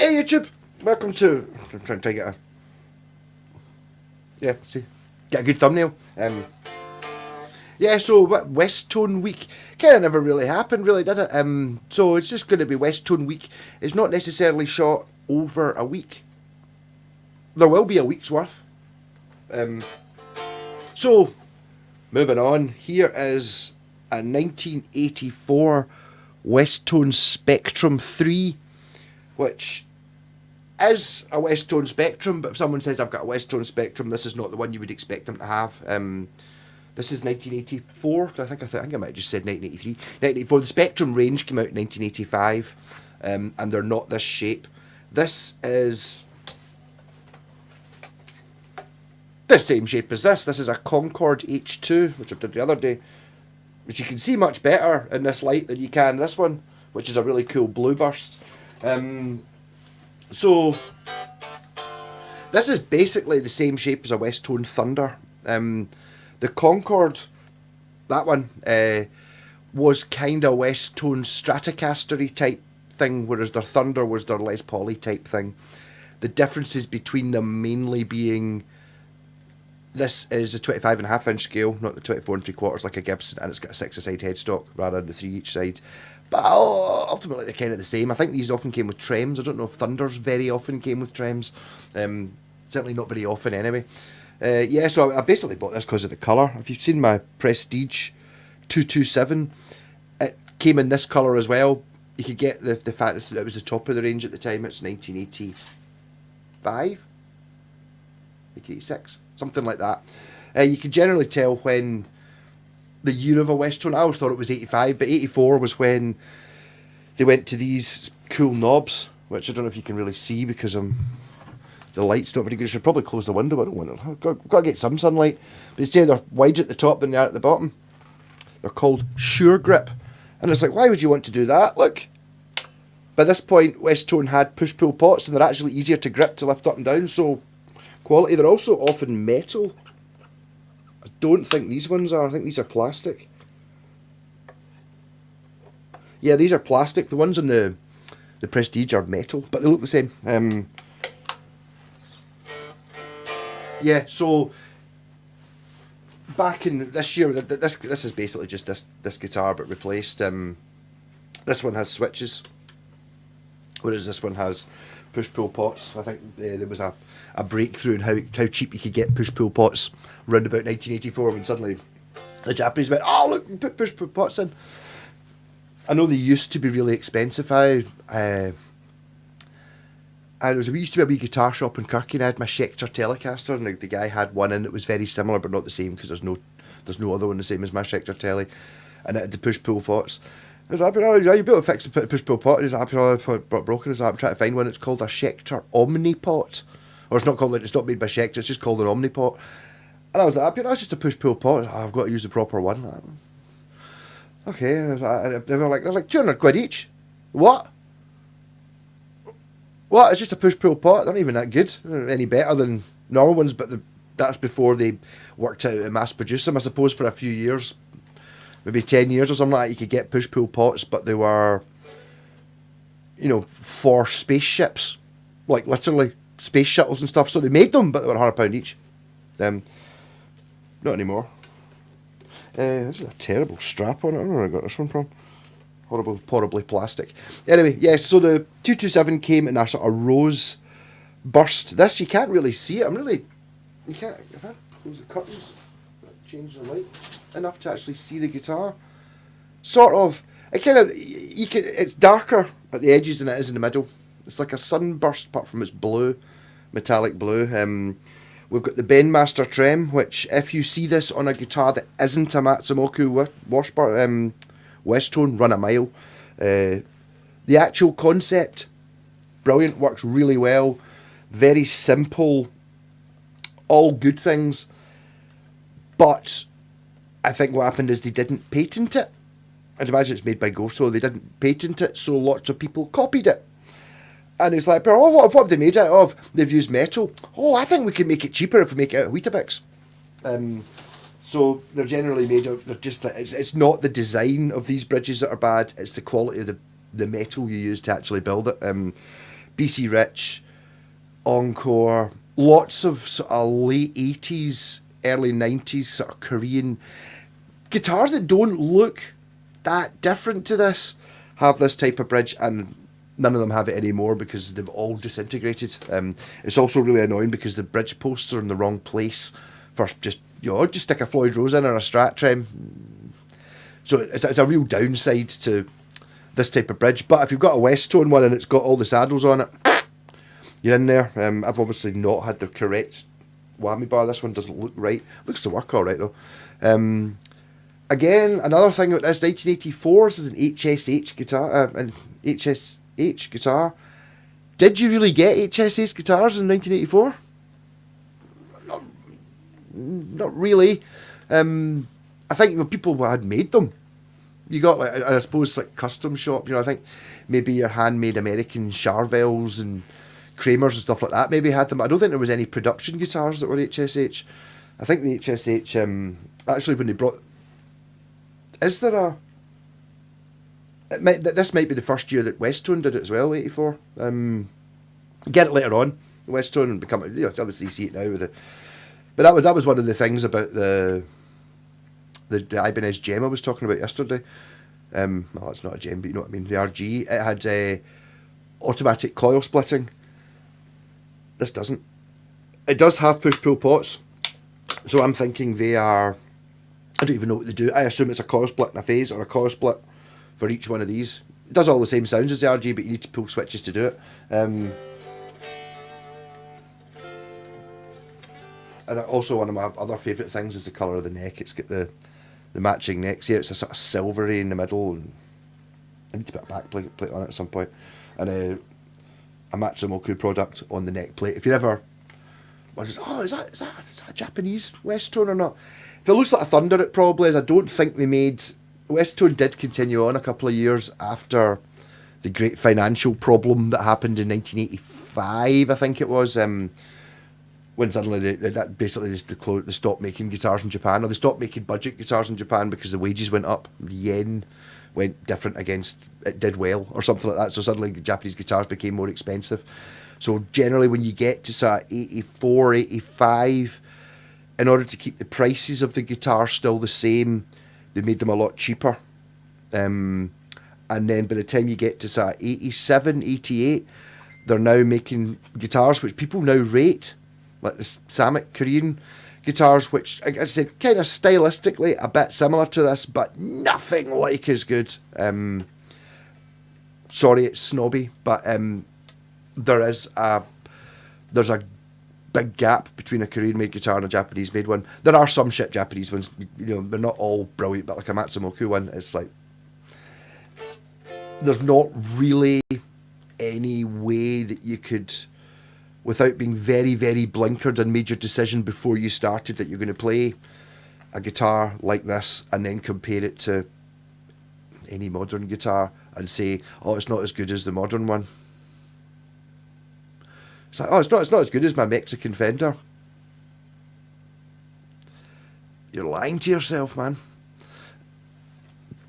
Hey YouTube, welcome to. I'm trying to get a. Yeah, see, get a good thumbnail. Yeah, so Westone Week kind of never really happened, really, did it? So it's just going to be Westone Week. It's not necessarily shot over a week. There will be a week's worth. So moving on, here is a 1984 Westone Spectrum 3, which is a Westone Spectrum, but if someone says I've got a Westone Spectrum, this is not the one you would expect them to have. This is 1984. I think I might have just said 1983. 1984. The Spectrum range came out in 1985, and they're not this shape. This is the same shape as this. This is a Concorde H2, which I did the other day, which you can see much better in this light than you can this one, which is a really cool blue burst. So this is basically the same shape as a Westone Thunder. The Concorde, that one, was kind of Westone Stratocaster-y type thing, whereas their Thunder was their Les Paul-y type thing. The differences between them mainly being this is a 25.5 inch scale, not the 24 3/4 like a Gibson, and it's got a 6-a-side headstock rather than the 3 each side. But ultimately they're kind of the same. I think these often came with trems. I don't know if Thunders very often came with trems. Certainly not very often anyway. Yeah, so I basically bought this because of the colour. If you've seen my Prestige 227, it came in this colour as well. You could get the fact that it was the top of the range at the time. It's 1985? 1986? Something like that. You can generally tell when the year of a Westone. I always thought it was 85, but 84 was when they went to these cool knobs, which I don't know if you can really see because the light's not very good. I should probably close the window. I don't want to. I've got to get some sunlight. But instead they're wider at the top than they are at the bottom. They're called Sure Grip. And it's like, why would you want to do that? Look. By this point, Westone had push-pull pots, and they're actually easier to grip to lift up and down. So, quality. They're also often metal. I don't think these ones are. I think these are plastic. Yeah, these are plastic. The ones on the Prestige are metal, but they look the same. Yeah, so back in this year, this is basically just this guitar but replaced. This one has switches, whereas this one has push-pull pots. I think there was a breakthrough in how cheap you could get push-pull pots around about 1984 when suddenly the Japanese went, oh look, you put push-pull pots in. I know they used to be really expensive. We used to be a wee guitar shop in Kirky, and I had my Schecter Telecaster, and the guy had one in that was very similar but not the same because there's no other one the same as my Schecter Tele, and it had the push-pull pots. I was like, oh, you'll be able to fix the push-pull pot. He's like, oh, it's broken. I'm trying to find one. It's called a Schecter Omnipot. Or it's not made by Schecter, it's just called an Omnipot. And I was like, it's just a push-pull pot. I've got to use the proper one. Okay, and they're like 200 quid each. What? What? It's just a push-pull pot. They're not even that good. They're not any better than normal ones, but that's before they worked out to mass produce them. I suppose for a few years, maybe 10 years or something like that, you could get push-pull pots, but they were, for spaceships. Like, literally, space shuttles and stuff. So they made them, but they were £100 each. Not anymore. This is a terrible strap on it. I don't know where I got this one from. Horribly plastic. Anyway, yeah, so the 227 came in a sort of rose burst. This, you can't really see it. You can't, if I close the curtains, change the light enough to actually see the guitar. Sort of, it's darker at the edges than it is in the middle. It's like a sunburst apart from its blue, metallic blue. We've got the Bandmaster trem, which if you see this on a guitar that isn't a Matsumoku washbar, Westone, run a mile. The actual concept, brilliant, works really well, very simple, all good things, but I think what happened is they didn't patent it. I'd imagine it's made by Goto. They didn't patent it, so lots of people copied it. And it's like, oh, what have they made it of? They've used metal. Oh, I think we can make it cheaper if we make it out of Weetabix. So they're generally made of, it's not the design of these bridges that are bad, it's the quality of the metal you use to actually build it. BC Rich, Encore, lots of sort of late 80s, early 90s sort of Korean guitars that don't look that different to this have this type of bridge, and none of them have it anymore because they've all disintegrated. It's also really annoying because the bridge posts are in the wrong place for just stick a Floyd Rose in or a Strat Trem. So it's a real downside to this type of bridge. But if you've got a Westone one and it's got all the saddles on it, you're in there. I've obviously not had the correct whammy bar. This one doesn't look right. Looks to work all right though. Again, another thing about this, 1984. This is an HSH guitar. An HSH guitar. Did you really get HSH guitars in 1984? Not really. I think people had made them. You got like, I suppose, like custom shop. I think maybe your handmade American Charvels and Kramers and stuff like that maybe had them. I don't think there was any production guitars that were HSH. I think the HSH actually when they brought. Is there a? This might be the first year that Westone did it as well, 84. Get it later on, Westone, and become obviously you see it now with it. But that was one of the things about the Ibanez Gem I was talking about yesterday. Well, it's not a Gem, but you know what I mean. The RG, it had automatic coil splitting. This doesn't. It does have push-pull pots, so I'm thinking they are. I don't even know what they do. I assume it's a coil split and a phase, or a coil split for each one of these. It does all the same sounds as the RG, but you need to pull switches to do it. And also one of my other favourite things is the colour of the neck. It's got the matching neck. See, it's a sort of silvery in the middle, and I need to put a back plate on it at some point. And a Matsumoku product on the neck plate. If you ever wonders, is that a Japanese Westone or not? If it looks like a Thunder, it probably is. I don't think they made. Westone did continue on a couple of years after the great financial problem that happened in 1985, I think it was. When suddenly they stopped making guitars in Japan, or they stopped making budget guitars in Japan because the wages went up, the yen went different against, it did well, or something like that, so suddenly Japanese guitars became more expensive. So generally when you get to sort of 84, 85, in order to keep the prices of the guitars still the same, they made them a lot cheaper. And then by the time you get to sort of 87, 88, they're now making guitars which people now rate, like the Samick Korean guitars, which, like I said, kind of stylistically a bit similar to this, but nothing like as good. Sorry, it's snobby, but there's a big gap between a Korean-made guitar and a Japanese-made one. There are some shit Japanese ones, they're not all brilliant, but like a Matsumoku one, it's like there's not really any way that you could, without being very, very blinkered and made your decision before you started that you're going to play a guitar like this and then compare it to any modern guitar and say, it's not as good as the modern one. It's like, it's not as good as my Mexican Fender. You're lying to yourself, man.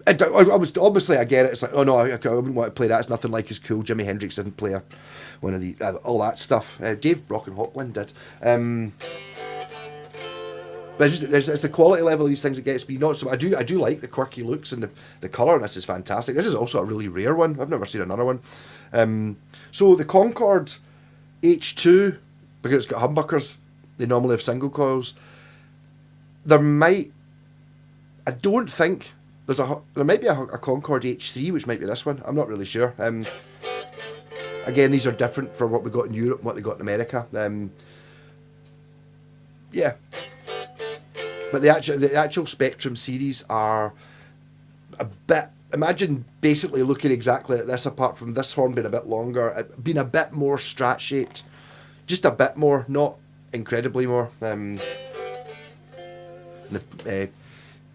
I was obviously, I get it. It's like, no, I wouldn't want to play that. It's nothing like as cool. Jimi Hendrix didn't play one of the all that stuff. Dave Rock and Hawkwind did. But it's the quality level of these things that gets me. Not so. I do like the quirky looks, and the colour on this is fantastic. This is also a really rare one. I've never seen another one. So the Concorde H2, because it's got humbuckers, they normally have single coils. There might be a Concorde H3, which might be this one. I'm not really sure. Again, these are different for what we got in Europe and what they got in America. Yeah. But the actual Spectrum series are a bit. Imagine basically looking exactly like this, apart from this horn being a bit longer, being a bit more Strat shaped, just a bit more, not incredibly more. The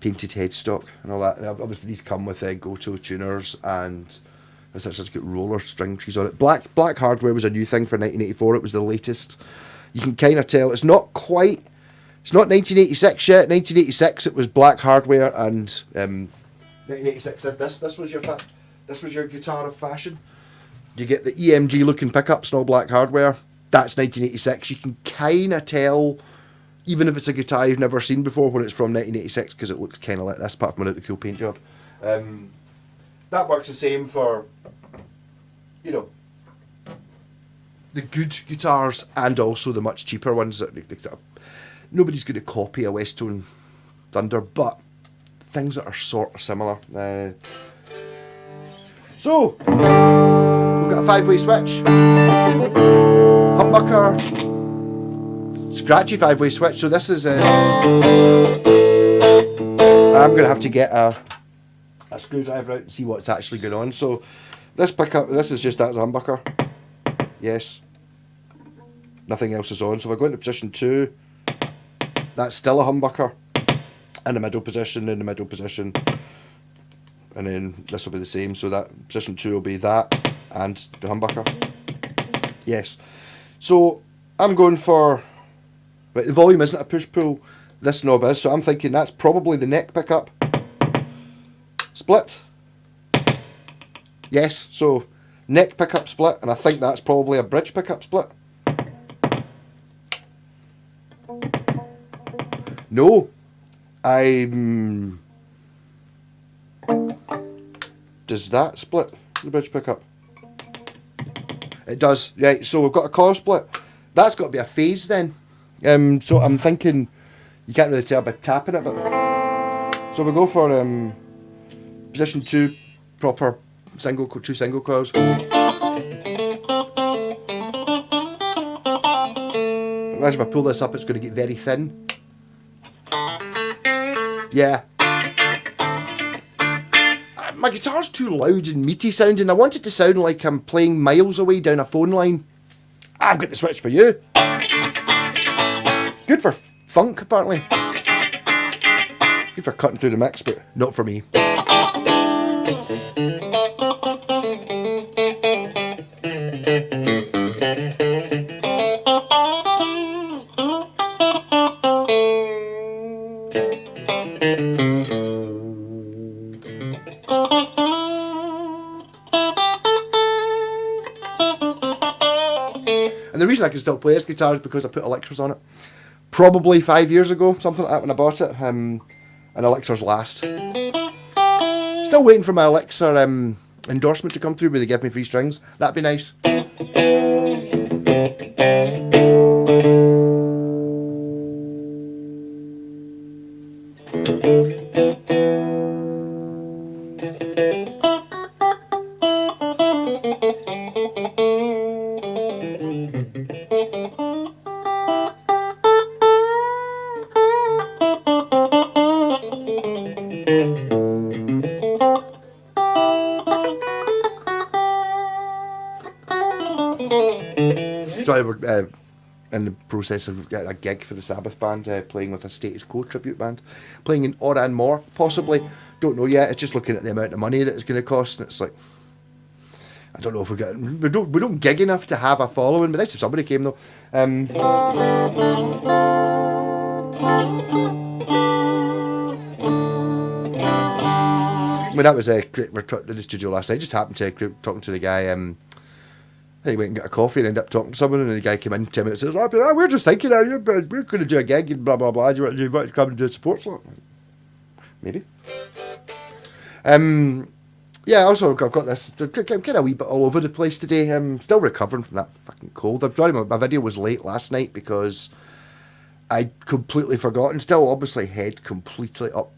painted headstock and all that. And obviously these come with Goto tuners and it's actually got roller string trees on it. Black hardware was a new thing for 1984. It was the latest. You can kind of tell it's not 1986 yet. 1986 it was black hardware, and 1986 this was your guitar of fashion. You get the EMG looking pickups and all black hardware. That's 1986. You can kind of tell, even if it's a guitar you've never seen before, when it's from 1986, because it looks kind of like this, apart from the cool paint job. That works the same for, you know, the good guitars and also the much cheaper ones. That nobody's going to copy a Westone Thunder, but things that are sort of similar. So, we've got a 5-way switch, humbucker, scratchy 5-way switch. So this is I'm going to have to get a screwdriver out and see what's actually going on. So this pickup, this is just that as a humbucker. Yes. Nothing else is on. So if I go into position 2, that's still a humbucker. In the middle position, in the middle position. And then this will be the same. So that position 2 will be that and the humbucker. Yes. So I'm going for... Right, the volume isn't a push-pull. This knob is. So I'm thinking that's probably the neck pickup. Split. Yes. So neck pickup split. And I think that's probably a bridge pickup split. No. Does that split the bridge pickup? It does. Right, so we've got a coil split. That's got to be a phase then. So I'm thinking, you can't really tell by tapping it, but so we go for position 2, proper two single coils. As if I pull this up, it's going to get very thin. Yeah. My guitar's too loud and meaty sounding. I want it to sound like I'm playing miles away down a phone line. I've got the switch for you. Good for funk, apparently. Good for cutting through the mix, but not for me. And the reason I can still play this guitar is because I put elixirs on it. Probably 5 years ago, something like that, when I bought it. And elixirs last. Still waiting for my elixir endorsement to come through where they give me free strings. That'd be nice. Sorry, we're in the process of getting a gig for the Sabbath band, playing with a Status Quo tribute band, playing in Oran More, possibly. Don't know yet. It's just looking at the amount of money that it's going to cost, and it's like, I don't know if we don't gig enough to have a following. But nice if somebody came though. I mean, that was we were in the studio last night. Just happened to talking to the guy. He went and got a coffee and ended up talking to someone, and the guy came in 10 minutes and says, "Oh, we're just thinking, we're going to do a gig and blah blah blah. Do you want to come and do a support slot?" Maybe. Yeah. Also, I've got this. I'm kind of a wee bit all over the place today. I'm still recovering from that fucking cold. I'm sorry, my video was late last night because I'd completely forgotten. Still, obviously, head completely up,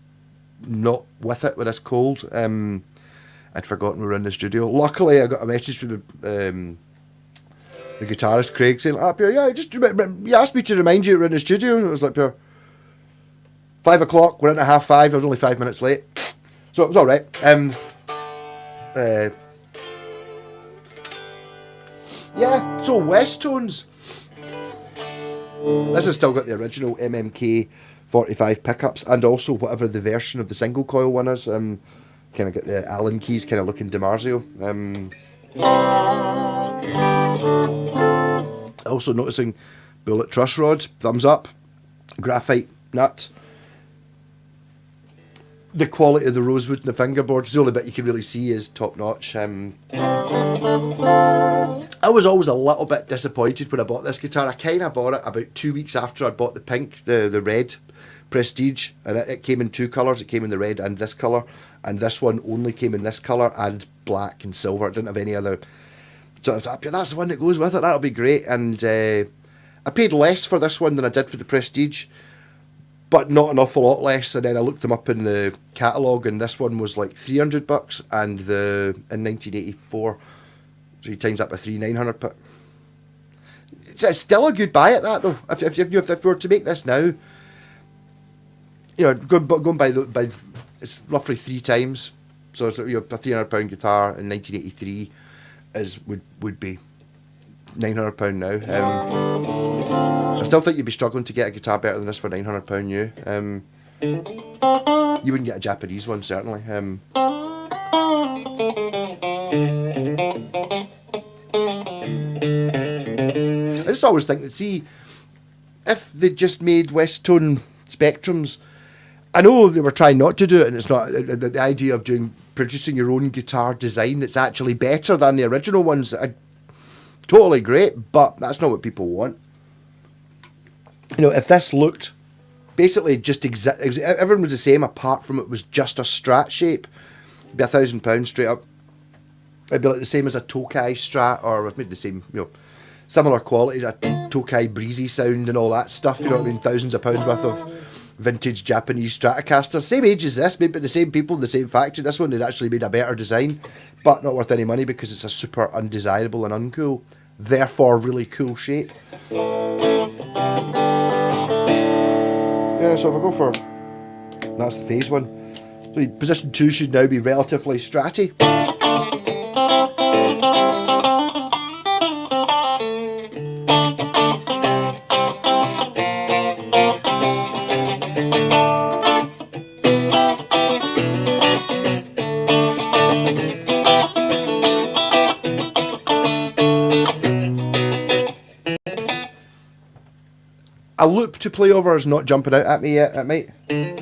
not with it with this cold. I'd forgotten we were in the studio. Luckily, I got a message from the guitarist Craig saying, Pierre, yeah, you asked me to remind you we're in the studio. And it was like, Pierre, 5 o'clock, we're in at 5:30. I was only 5 minutes late. So it was all right. Yeah, so Westones. This has still got the original MMK 45 pickups and also whatever the version of the single coil one is. Kind of get the Allen keys, kind of looking DiMarzio. Also noticing bullet truss rod, thumbs up, graphite nut. the quality of the rosewood and the fingerboards. The only bit you can really see is top notch. I was always a little bit disappointed when I bought this guitar. I kind of bought it about 2 weeks after I bought the pink, the red Prestige, and it came in two colours. It came in the red and this colour, and this one only came in this colour and black and silver. It didn't have any other. So I was like, that's the one that goes with it. That'll be great. And I paid less for this one than I did for the Prestige, but not an awful lot less. And then I looked them up in the catalogue, and this one was like $300, and in 1984, so you times that by three, 900. But it's still a good buy at that though. If we were to make this now, you know, going by it's roughly 3 times. So it's, you know, a £300 guitar in 1983 would be £900 now. I still think you'd be struggling to get a guitar better than this for £900 new. You wouldn't get a Japanese one certainly. I just always think that, see, if they just made Westone Spectrums, I know they were trying not to do it, and it's not the idea of producing your own guitar design that's actually better than the original ones. Totally great, but that's not what people want. You know, if this looked basically just everyone was the same apart from it was just a Strat shape, it'd be £1,000 straight up. It'd be like the same as a Tokai Strat, or maybe the same, you know, similar qualities, a Tokai Breezy sound and all that stuff. You know what I mean? Thousands of pounds worth of vintage Japanese Stratocaster, same age as this, maybe the same people, the same factory. This one they'd actually made a better design, but not worth any money because it's a super undesirable and uncool, therefore really cool shape. Yeah, so if I go for, that's the phase one. So position 2 should now be relatively stratty. A loop to play over is not jumping out at me yet, it might. I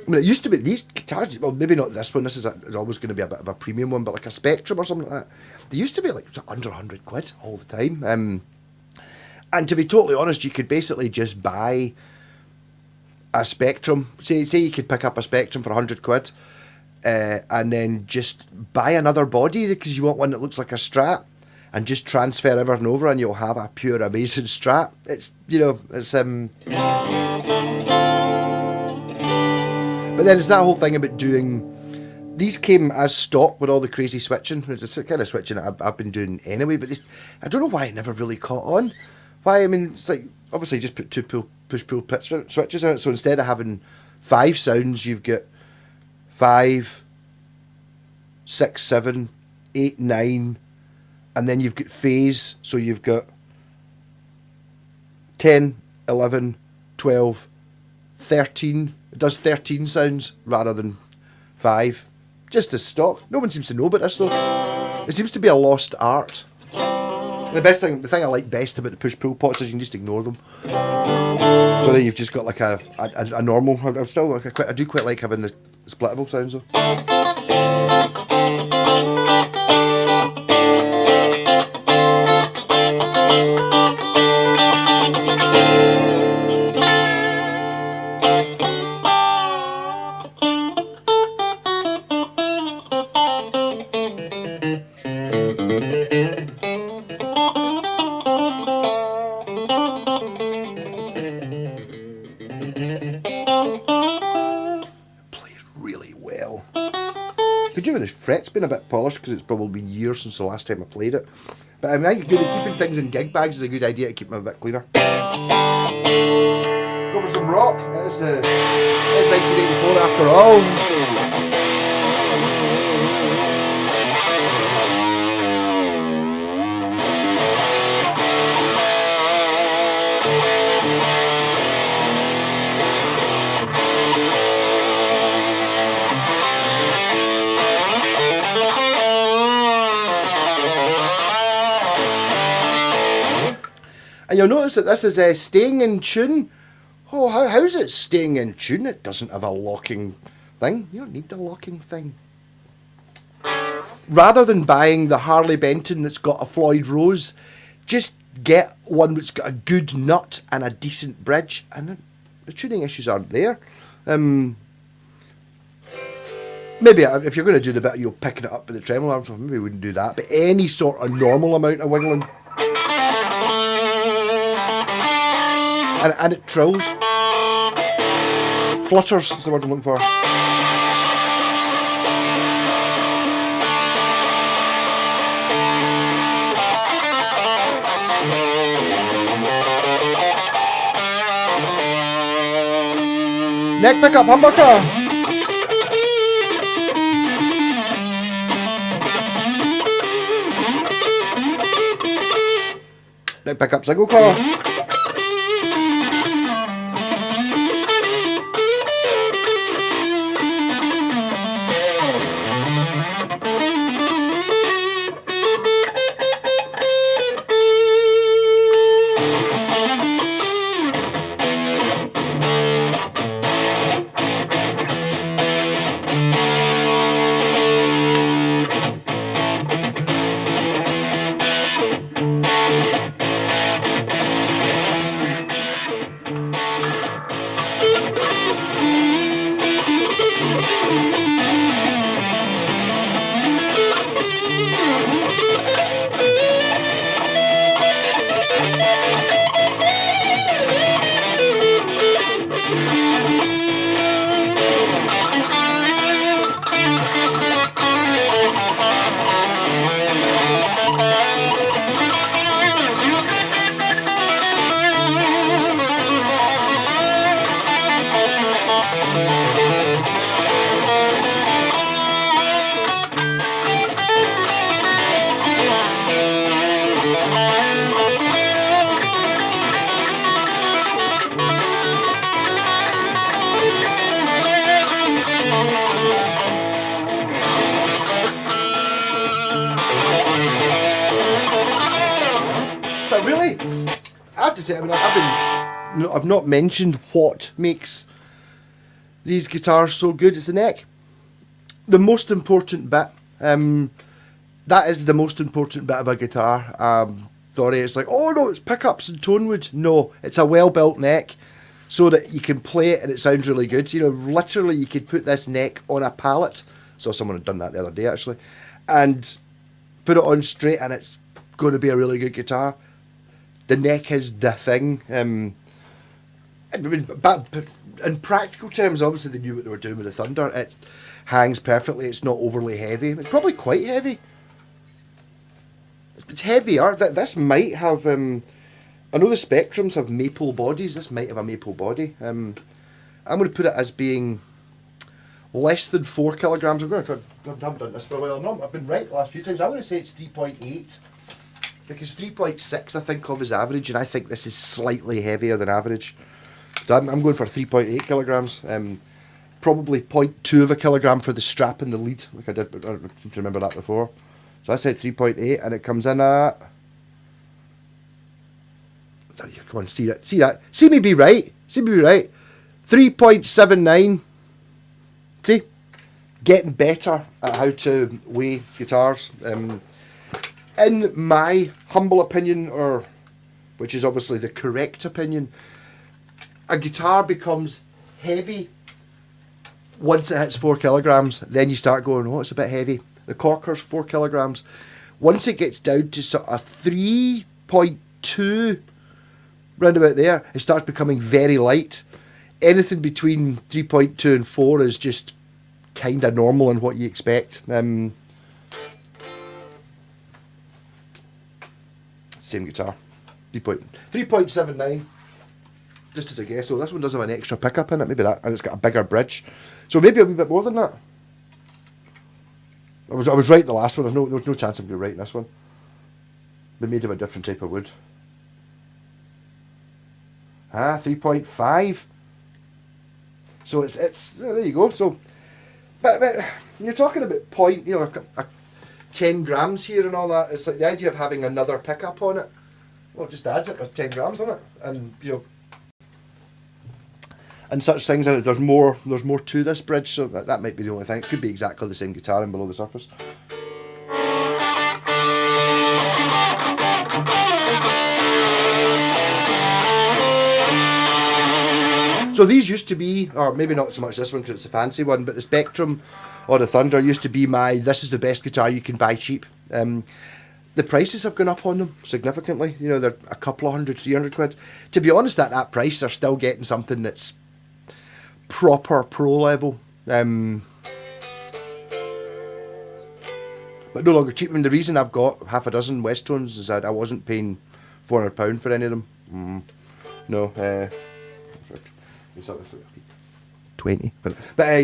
mean, it used to be these guitars, well, maybe not this one, this is always going to be a bit of a premium one, but like a Spectrum or something like that. They used to be like under £100 all the time. And to be totally honest, you could basically just buy a Spectrum. Say you could pick up a Spectrum for £100, and then just buy another body because you want one that looks like a Strat, and just transfer everything over, and you'll have a pure amazing Strat. It's, you know, it's But then it's that whole thing about doing. These came as stock with all the crazy switching. It's the kind of switching that I've been doing anyway. But I don't know why it never really caught on. Why? I mean, it's like, obviously just put 2 push-pull pitch switches in it. So instead of having 5 sounds, you've got 5, 6, 7, 8, 9, and then you've got phase. So you've got 10, 11, 12, 13. It does 13 sounds rather than 5. Just as stock. No one seems to know about this though. It seems to be a lost art. The thing I like best about the push-pull pots is you can just ignore them. So then you've just got like a normal. I do quite like having the splittable sounds though. The fret's been a bit polished because it's probably been years since the last time I played it. But I mean, I think keeping things in gig bags is a good idea to keep them a bit cleaner. Go for some rock. It's 1984 after all. And you'll notice that this is staying in tune. Oh, how's it staying in tune? It doesn't have a locking thing. You don't need the locking thing. Rather than buying the Harley Benton that's got a Floyd Rose, just get one that's got a good nut and a decent bridge, and then the tuning issues aren't there. Maybe if you're going to do the bit, picking it up with the tremolo arms, maybe we wouldn't do that. But any sort of normal amount of wiggling, and it trills, flutters is the word I'm looking for. Neck pickup humbucker. Neck pickup single coil. But really, I have to say, I've not mentioned what makes these guitars so good. It's the neck. The most important bit. That is the most important bit of a guitar. Sorry, it's like, oh no, it's pickups and tone wood. No, it's a well-built neck so that you can play it and it sounds really good. You know, literally you could put this neck on a pallet. Saw someone had done that the other day actually. And put it on straight and it's going to be a really good guitar. The neck is the thing. But in practical terms, obviously they knew what they were doing with the Thunder. It hangs perfectly. It's not overly heavy. It's probably quite heavy. It's heavier. This might have... I know the Spectrums have maple bodies. This might have a maple body. I'm going to put it as being less than 4 kilograms. I haven't done this for a while. No, I've been right the last few times. I'm going to say it's 3.8. Because 3.6 I think of as average, and I think this is slightly heavier than average. So I'm going for 3.8 kilograms. Probably 0.2 of a kilogram for the strap and the lead, like I did, but I don't seem to remember that before. So I said 3.8, and it comes in at... Come on, see that. See me be right. 3.79. See? Getting better at how to weigh guitars. In my humble opinion, or which is obviously the correct opinion, a guitar becomes heavy once it hits 4 kilograms. Then you start going, oh, it's a bit heavy. The Corker's 4 kilograms. Once it gets down to sort of 3.2, round about there, it starts becoming very light. Anything between 3.2 and 4 is just kind of normal and what you expect. Same guitar, 3.79, just as a guess. So this one does have an extra pickup in it, maybe that, and it's got a bigger bridge, so maybe a wee bit more than that. I was right the last one. There's no chance I'm going to right in this one. They made of a different type of wood. 3.5. So it's there you go. So, but you're talking about point, a 10 grams here and all that. It's like the idea of having another pickup on it. Well, it just adds it with 10 grams on it, and and such things. And there's more to this bridge, so that might be the only thing. It could be exactly the same guitar and below the surface. So these used to be, or maybe not so much this one because it's a fancy one, but the Spectrum or the Thunder used to be this is the best guitar you can buy cheap. The prices have gone up on them significantly. They're a couple of 100, 300 quid. To be honest, at that price, they're still getting something that's proper pro level. But no longer cheap. I mean, the reason I've got half a dozen Westones is that I wasn't paying £400 for any of them. No. 20. But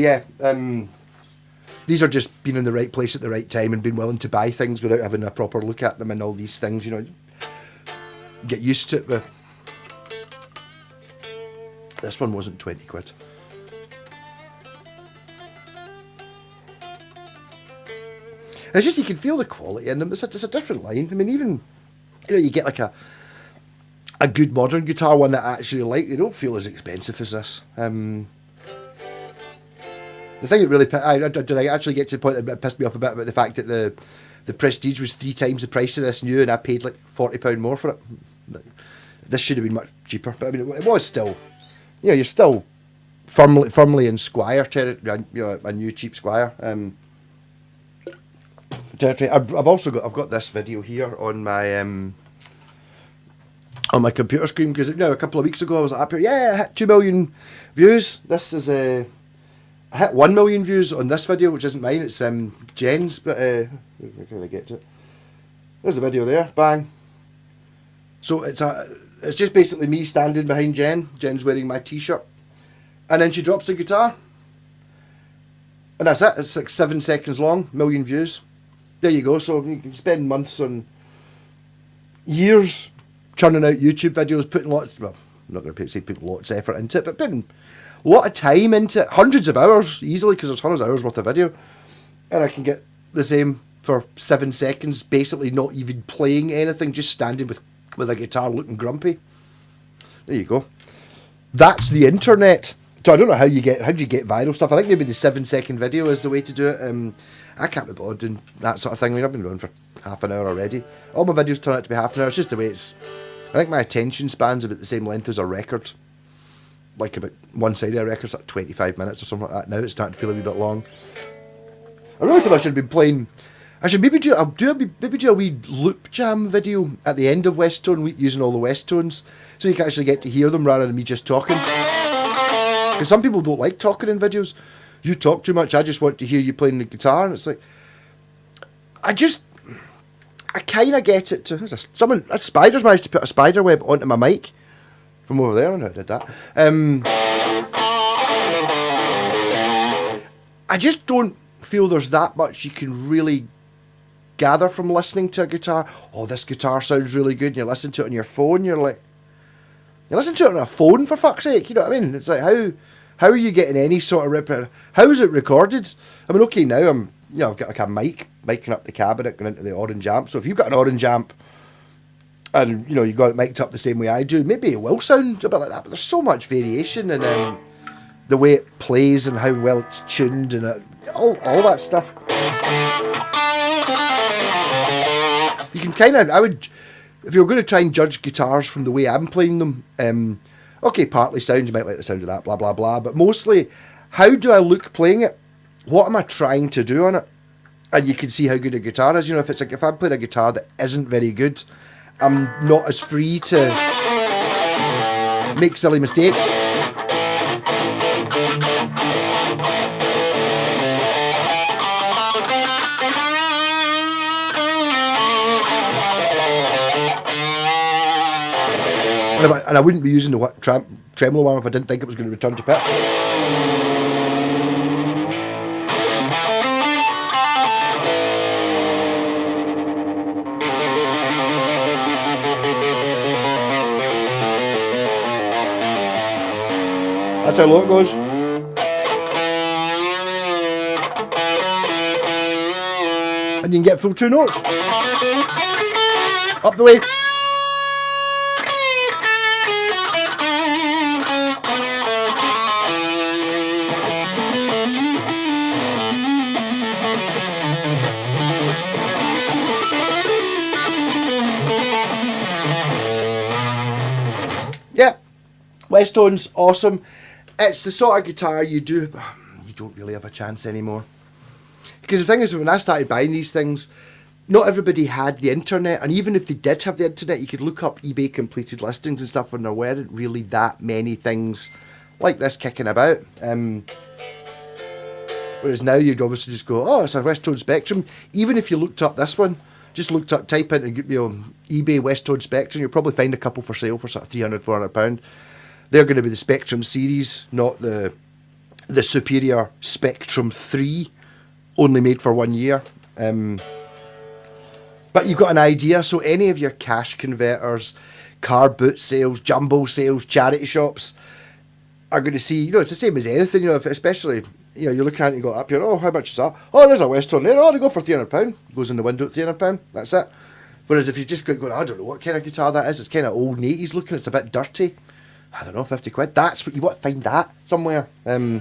yeah. These are just being in the right place at the right time and being willing to buy things without having a proper look at them and all these things, get used to it. But this one wasn't 20 quid. It's just, you can feel the quality in them. It's a different line. I mean, even, you get like a good modern guitar, one that I actually like, they don't feel as expensive as this. The thing that really, did I actually get to the point that pissed me off a bit about the fact that the Prestige was 3 times the price of this new, and I paid like £40 more for it. This should have been much cheaper, but I mean, it was still, you're still firmly in Squire territory, a new cheap Squire territory. I've got this video here on my computer screen because a couple of weeks ago I was up here. Yeah, I hit 2 million views. This is I hit 1 million views on this video, which isn't mine. It's Jen's. But where can I get to it? There's the video there. Bang. So it's just basically me standing behind Jen. Jen's wearing my t-shirt, and then she drops the guitar, and that's it. It's like 7 seconds long. 1 million views. There you go. So you can spend months on years churning out YouTube videos, putting lots. Well, I'm not going to say putting lots of effort into it, but putting a lot of time into it, hundreds of hours easily, because there's hundreds of hours worth of video, and I can get the same for 7 seconds, basically not even playing anything, just standing with a guitar looking grumpy. There you go. That's the internet. So I don't know how do you get viral stuff. I think maybe the 7-second video is the way to do it. I can't be bothered doing that sort of thing. I mean, I've been going for half an hour already. All my videos turn out to be half an hour. It's just the way it's. I think my attention span's about the same length as a record. Like about one side of a record's like 25 minutes or something like that. Now it's starting to feel a wee bit long. I really thought I should be playing. I should maybe do a wee loop jam video at the end of Westone using all the Westones, so you can actually get to hear them rather than me just talking. Because some people don't like talking in videos. You talk too much. I just want to hear you playing the guitar, and it's like I kind of get it. A spider's managed to put a spider web onto my mic from over there. I don't know how I did that. I just don't feel there's that much you can really gather from listening to a guitar. Oh, this guitar sounds really good, and you listen to it on your phone, you're listening to it on a phone, for fuck's sake, you know what I mean? It's like, how are you getting any sort of how is it recorded? I mean, okay, now I've got like a micing up the cabinet going into the orange amp, so if you've got an orange amp and you got it mic'd up the same way I do, maybe it will sound a bit like that, but there's so much variation in the way it plays and how well it's tuned and all that stuff. You can if you're going to try and judge guitars from the way I'm playing them, okay, partly sound, you might like the sound of that, blah, blah, blah, but mostly, how do I look playing it? What am I trying to do on it? And you can see how good a guitar is. If I'm playing a guitar that isn't very good, I'm not as free to make silly mistakes. And I wouldn't be using the tremolo arm if I didn't think it was going to return to pitch. That's how low it goes. And you can get full 2 notes. Up the way. Westone's awesome. It's the sort of guitar you don't really have a chance anymore. Because the thing is, when I started buying these things, not everybody had the internet, and even if they did have the internet, you could look up eBay completed listings and stuff, and there weren't really that many things like this kicking about. Whereas now you'd obviously just go, oh, it's a Westone Spectrum. Even if you looked up this one, just looked up, type in eBay Westone Spectrum, you'll probably find a couple for sale for sort of £300, £400. They're going to be the Spectrum series, not the superior Spectrum 3, only made for 1 year. But you've got an idea, so any of your cash converters, car boot sales, jumbo sales, charity shops are going to see, it's the same as anything, especially, you're looking at it and you go up here, oh, how much is that? Oh, there's a Westone there, oh, they go for £300. Goes in the window at £300, that's it. Whereas if you just going, I don't know what kind of guitar that is, it's kind of old and 80s looking, it's a bit dirty. I don't know, 50 quid. That's what you want to find that somewhere. I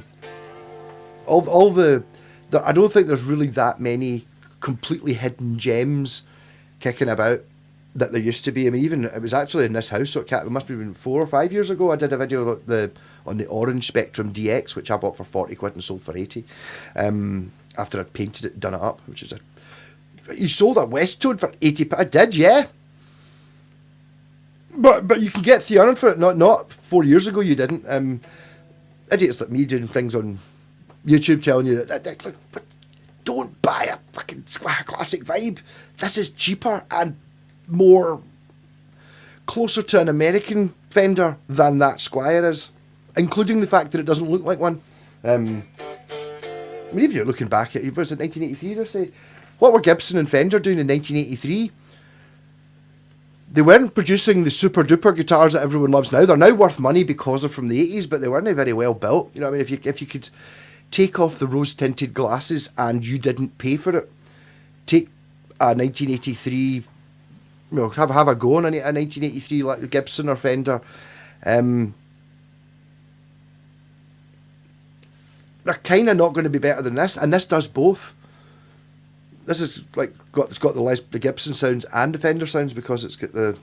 don't think there's really that many completely hidden gems kicking about that there used to be. I mean, even it was actually in this house, so it must have been 4 or 5 years ago. I did a video on the orange Spectrum DX, which I bought for 40 quid and sold for 80. After I'd painted it and done it up, which is you sold a Westone for 80. I did, yeah. But you can get 300 for it. Not 4 years ago you didn't. Idiots like me doing things on YouTube telling you that look, don't buy a fucking Squire Classic Vibe. This is cheaper and more closer to an American Fender than that Squire is, including the fact that it doesn't look like one. I mean, if you're looking back at it, was it 1983? I say, what were Gibson and Fender doing in 1983? They weren't producing the super duper guitars that everyone loves now. They're now worth money because they're from the 80s, but they weren't very well built. You know what I mean? If you could take off the rose tinted glasses and you didn't pay for it, take a 1983, have a go on a 1983 like Gibson or Fender. They're kind of not going to be better than this, and this does both. This is it's got the Gibson sounds and the Fender sounds because it's got the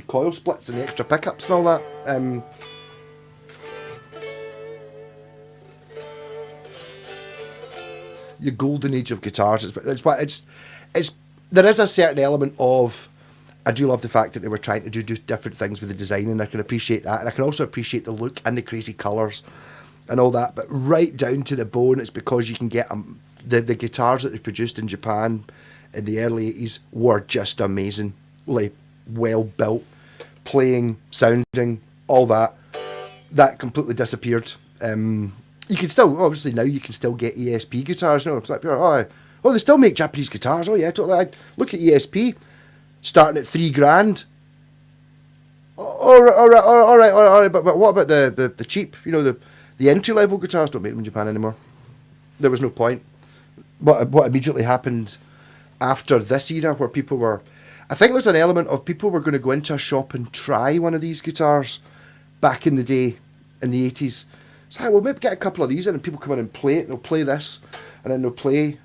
coil splits and the extra pickups and all that. The golden age of guitars. There is a certain element of, I do love the fact that they were trying to do different things with the design, and I can appreciate that, and I can also appreciate the look and the crazy colours and all that. But right down to the bone, it's because you can get the guitars that they produced in Japan in the early 80s were just amazing. Like, well built, playing, sounding, all that. That completely disappeared. You can still, obviously now you can still get ESP guitars. It's like, they still make Japanese guitars. Oh yeah, totally. Look at ESP, starting at $3,000. All right. But what about the cheap? The entry level guitars don't make them in Japan anymore. There was no point. What immediately happened after this era, where people were, I think there's an element of people were going to go into a shop and try one of these guitars back in the day, in the 80s. So we'll maybe get a couple of these in, and people come in and play it. They'll play this, and then they'll play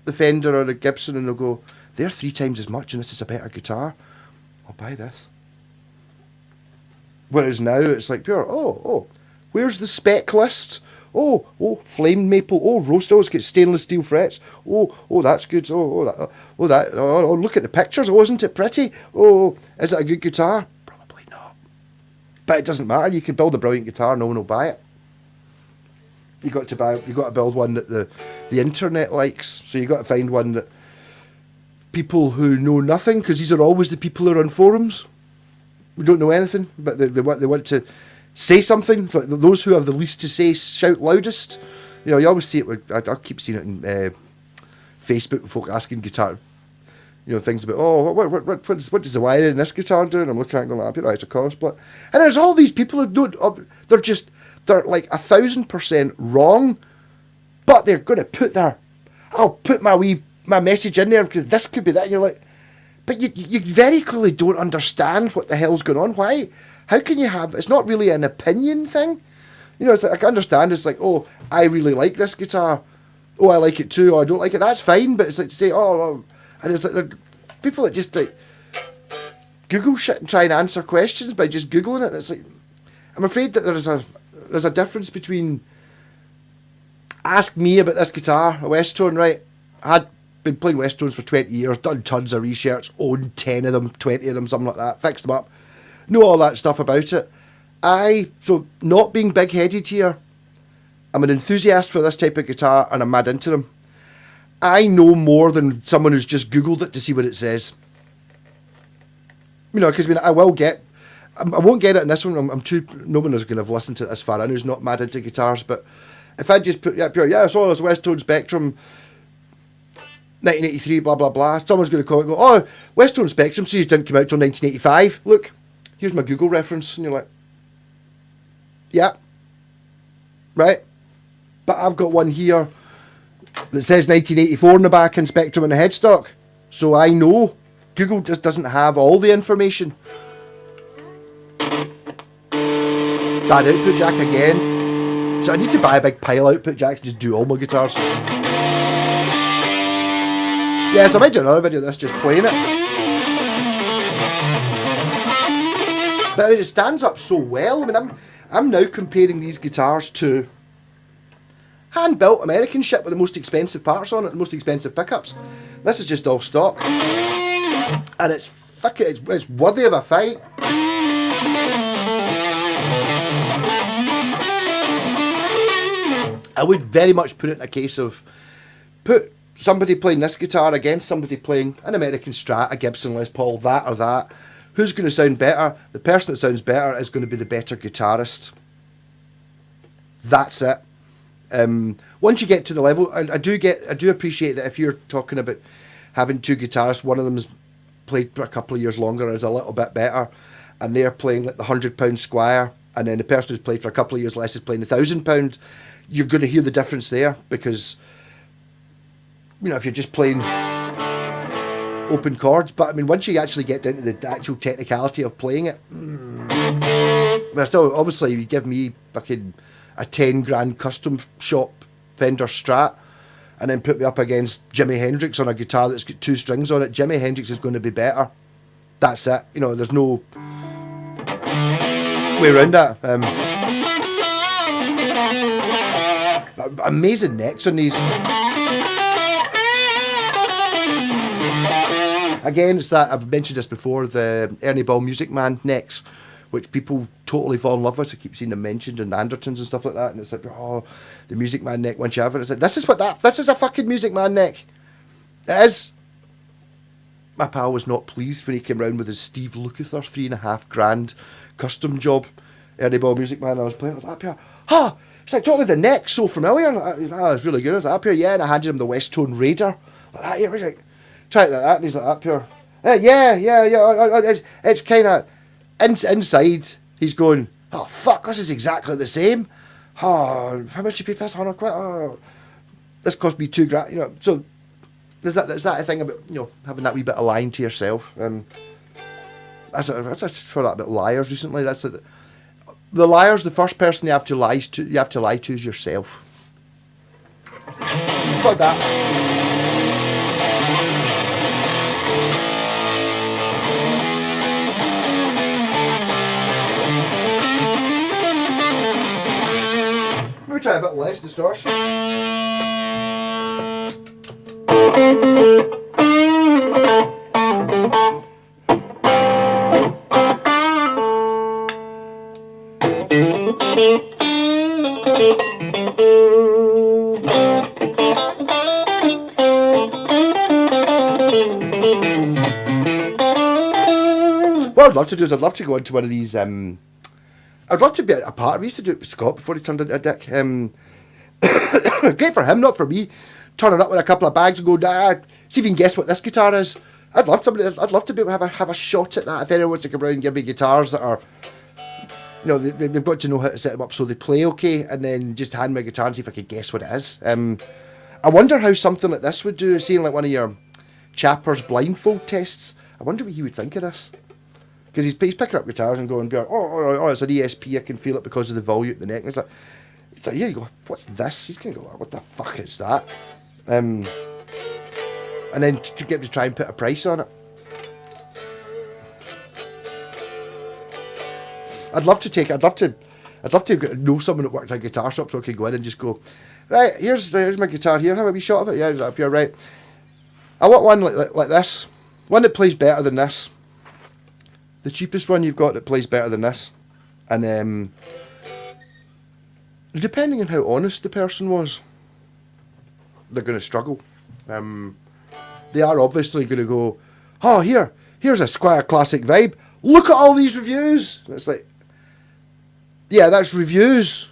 the Fender or the Gibson, and they'll go, they're 3 times as much, and this is a better guitar. I'll buy this. Whereas now it's like pure, where's the spec list? Oh, flame maple. Oh, roast. Oh, it's got stainless steel frets. Oh, that's good. Oh, look at the pictures. Oh, isn't it pretty? Oh, is it a good guitar? Probably not. But it doesn't matter. You can build a brilliant guitar. No one will buy it. You got to build one that the internet likes. So you got to find one that people who know nothing, because these are always the people who are on forums. We don't know anything, but they want to say something. It's like those who have the least to say shout loudest. You always see it. I keep seeing it in Facebook with folk asking guitar, things about, what does the wiring in this guitar do? And I'm looking at it going, it's a coil split. And there's all these people who don't. They're like 1,000% wrong, but they're going to put I'll put my message in there because this could be that. And you're like, but you very clearly don't understand what the hell's going on. Why? How can you have... It's not really an opinion thing. It's like, I can understand. It's like, I really like this guitar. I like it too. I don't like it. That's fine. But it's like to say, and it's like, there are people that just like Google shit and try and answer questions by just Googling it. And it's like, I'm afraid that there's a difference between, ask me about this guitar, a Westone, right? I'd been playing Westones for 20 years, done tons of research, owned 10 of them, 20 of them, something like that, fixed them up, know all that stuff about it. So not being big-headed here, I'm an enthusiast for this type of guitar and I'm mad into them. I know more than someone who's just Googled it to see what it says. You know, because I won't get it in this one. No one is going to have listened to it this far in who's not mad into guitars. But if I just put, I saw this Westone Spectrum 1983, blah, blah, blah. Someone's going to call it and go, oh, Westone Spectrum series didn't come out till 1985. Look, here's my Google reference. And you're like, yeah, right. But I've got one here that says 1984 in the back and Spectrum in the headstock. So I know Google just doesn't have all the information. Bad output jack again. So I need to buy a big pile output jack and just do all my guitars. Yes, I might do another video of this just playing it. But I mean, it stands up so well. I mean, I'm now comparing these guitars to hand-built American shit with the most expensive parts on it, the most expensive pickups. This is just all stock, and it's worthy of a fight. I would very much put it in a case of put somebody playing this guitar against somebody playing an American Strat, a Gibson Les Paul, that or that. Who's going to sound better? The person that sounds better is going to be the better guitarist. That's it. Once you get to the level, I do appreciate that if you're talking about having two guitarists, one of them's played for a couple of years longer, is a little bit better, and they're playing like the £100 Squire, and then the person who's played for a couple of years less is playing the £1,000. You're going to hear the difference there, because you know, if you're just playing open chords, but I mean, once you actually get down to the actual technicality of playing it, I still, obviously, you give me fucking a 10 grand custom shop Fender Strat and then put me up against Jimi Hendrix on a guitar that's got two strings on it, Jimi Hendrix is going to be better. That's it. You know, there's no way around that. Amazing necks on these. Again, it's that, I've mentioned this before, the Ernie Ball Music Man necks, which people totally fall in love with. I keep seeing them mentioned in Andertons and stuff like that, and it's like, oh, the Music Man neck, once you have it, it's like, this is a fucking Music Man neck. It is. My pal was not pleased when he came round with his Steve Lukather $3.5 grand custom job, Ernie Ball Music Man. I was playing, I was up here, it's like totally the neck, so familiar. It's really good. I was up here, yeah, and I handed him the Westone Raider. Like that, yeah, he's like, try it like that, and he's like, up here, yeah, it's kind of, inside, he's going, oh fuck, this is exactly the same. Oh, how much you pay for this? 100 quid? Oh, this cost me $2 grand. You know, so there's that thing about, you know, having that wee bit of lying to yourself. That's for that about liars recently. That's it. The liars. The first person you have to lie to is yourself. It's like that. Maybe try a bit less distortion. What I'd love to do is I'd love to go into one of these I'd love to be a part of it. I used to do it with Scott before he turned into a dick. Great for him, not for me. Turning up with a couple of bags and go, see if you can guess what this guitar is. I'd love to be able to have a shot at that. If anyone wants to come around and give me guitars that are, you know, they've got to know how to set them up so they play okay, and then just hand me a guitar and see if I could guess what it is. I wonder how something like this would do, seeing like one of your Chapper's blindfold tests. I wonder what he would think of this. Because he's picking up guitars and going, oh, it's an ESP, I can feel it because of the volume at the neck. And it's like, here you go, what's this? He's going to go, what the fuck is that? And then to get to try and put a price on it. I'd love to I'd love to know someone that worked at a guitar shop so I could go in and just go, right, here's my guitar here. Have a wee shot of it? Yeah, is that up here? Right. I want one like this. One that plays better than this. The cheapest one you've got that plays better than this. And depending on how honest the person was, they're going to struggle. They are obviously going to go, oh, here's a Squire Classic vibe. Look at all these reviews. And it's like, yeah, that's reviews.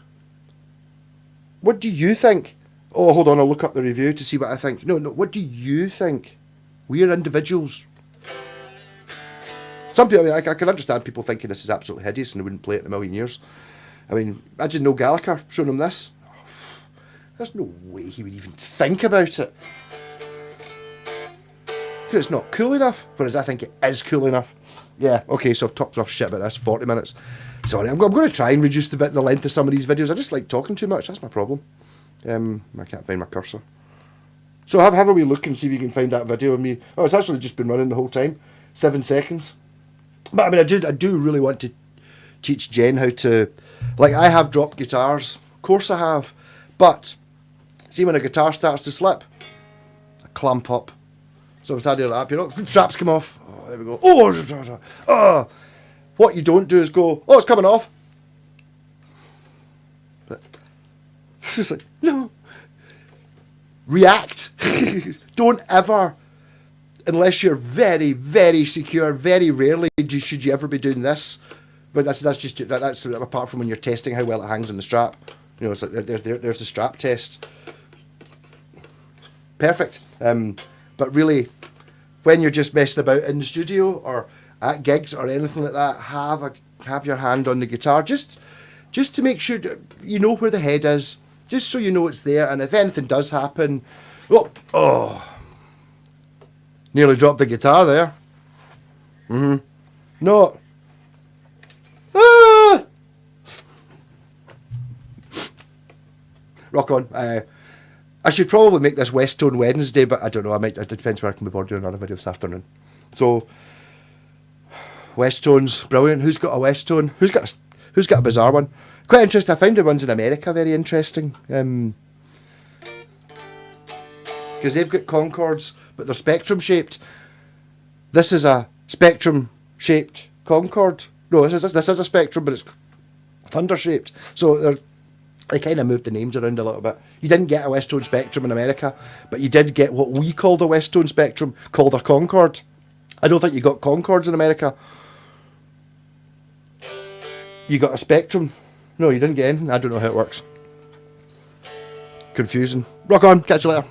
What do you think? Oh, hold on, I'll look up the review to see what I think. No, what do you think? We are individuals. Some people, I mean, I can understand people thinking this is absolutely hideous and they wouldn't play it in a million years. I mean, imagine Noel Gallagher showing him this. There's no way he would even think about it. Because it's not cool enough, whereas I think it is cool enough. Yeah, okay, so I've talked enough shit about this, 40 minutes. Sorry, I'm going to try and reduce the length of some of these videos. I just like talking too much, that's my problem. I can't find my cursor. So have a wee look and see if you can find that video of me. Oh, it's actually just been running the whole time. 7 seconds. But I mean, I do really want to teach Jen how to... Like, I have dropped guitars. Of course I have. But, see when a guitar starts to slip? I clamp up. So if I do that, you know, straps come off. Oh, there we go. Oh! What you don't do is go, oh, it's coming off. But it's just like, no. React. Don't ever, unless you're very, very secure, very rarely should you ever be doing this. But that's apart from when you're testing how well it hangs on the strap. You know, it's like there's the strap test. Perfect. But really, when you're just messing about in the studio or at gigs or anything like that, have your hand on the guitar just to make sure you know where the head is, just so you know it's there. And if anything does happen, nearly dropped the guitar there. No. Rock on. I should probably make this Westone Wednesday, but I don't know. It depends where I can be bored doing another video this afternoon. So, Westone's brilliant. Who's got a Westone? Who's got a bizarre one? Quite interesting. I found the ones in America very interesting. Because they've got Concords, but they're spectrum shaped. This is a spectrum shaped Concord. No, this is a spectrum, but it's thunder shaped. So they kind of moved the names around a little bit. You didn't get a Westone Spectrum in America, but you did get what we called a Westone Spectrum, called a Concord. I don't think you got Concords in America. You got a Spectrum. No, you didn't get anything. I don't know how it works. Confusing. Rock on. Catch you later.